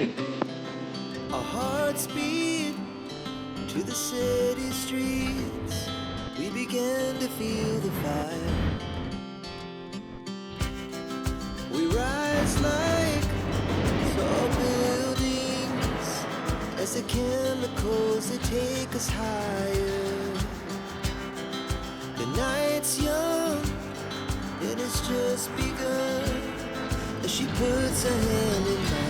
Our hearts beat to the city streets. We began to feel the fire. We rise like tall buildings as the chemicals they take us higher. The night's young, it has just begun as she puts her hand in mine.